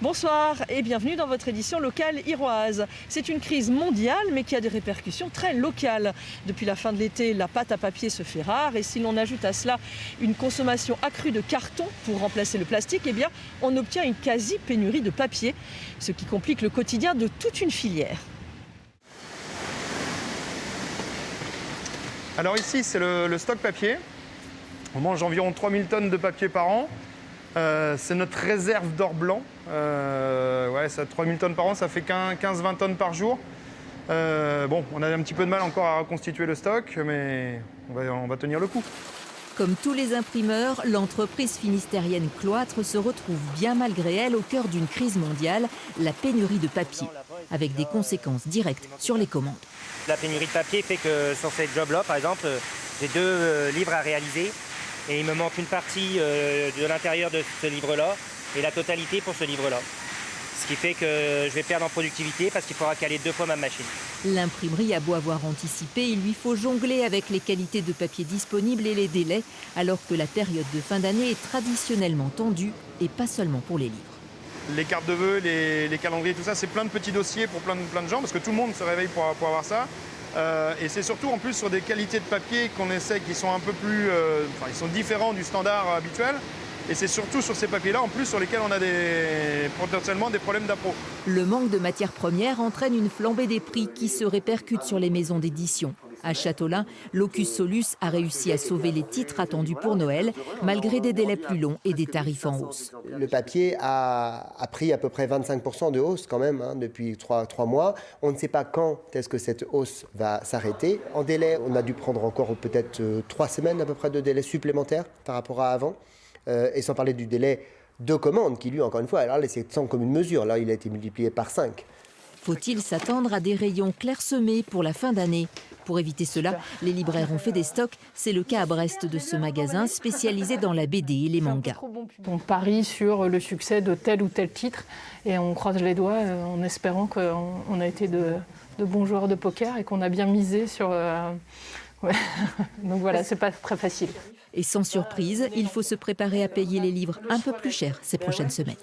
Bonsoir et bienvenue dans votre édition locale iroise. C'est une crise mondiale mais qui a des répercussions très locales. Depuis la fin de l'été, la pâte à papier se fait rare et si l'on ajoute à cela une consommation accrue de carton pour remplacer le plastique, eh bien, on obtient une quasi-pénurie de papier, ce qui complique le quotidien de toute une filière. Alors ici, c'est le stock papier. On mange environ 3000 tonnes de papier par an. C'est notre réserve d'or blanc. Ça, 3000 tonnes par an, ça fait 15-20 tonnes par jour. On a un petit peu de mal encore à reconstituer le stock, mais on va tenir le coup. Comme tous les imprimeurs, l'entreprise finistérienne Cloître se retrouve bien malgré elle au cœur d'une crise mondiale, la pénurie de papier, avec des conséquences directes sur les commandes. La pénurie de papier fait que sur ces jobs-là, par exemple, j'ai 2 livres à réaliser et il me manque une partie de l'intérieur de ce livre-là et la totalité pour ce livre-là. Ce qui fait que je vais perdre en productivité parce qu'il faudra caler 2 fois ma machine. L'imprimerie a beau avoir anticipé, il lui faut jongler avec les qualités de papier disponibles et les délais, alors que la période de fin d'année est traditionnellement tendue, et pas seulement pour les livres. Les cartes de vœux, les calendriers, tout ça, c'est plein de petits dossiers pour plein de gens, parce que tout le monde se réveille pour avoir ça. Et c'est surtout en plus sur des qualités de papier qu'on essaie, qui sont un peu plus... ils sont différents du standard habituel. Et c'est surtout sur ces papiers-là, en plus, sur lesquels on a potentiellement des problèmes d'appro. Le manque de matières premières entraîne une flambée des prix qui se répercute sur les maisons d'édition. À Châteaulin, Locus Solus a réussi à sauver les titres attendus pour Noël, malgré des délais plus longs et des tarifs en hausse. Le papier a pris à peu près 25% de hausse quand même depuis 3 mois. On ne sait pas quand est-ce que cette hausse va s'arrêter. En délai, on a dû prendre encore peut-être 3 semaines à peu près de délai supplémentaire par rapport à avant. Et sans parler du délai de commande qui, lui, encore une fois, alors là, c'est sans commune mesure. Là, il a été multiplié par 5. Faut-il s'attendre à des rayons clairsemés pour la fin d'année? Pour éviter cela, les libraires ont fait des stocks. C'est le cas à Brest de ce magasin spécialisé dans la BD et les mangas. On parie sur le succès de tel ou tel titre et on croise les doigts en espérant qu'on a été de bons joueurs de poker et qu'on a bien misé sur... Donc voilà, c'est pas très facile. Et sans surprise, il faut se préparer à payer les livres un peu plus cher ces prochaines semaines.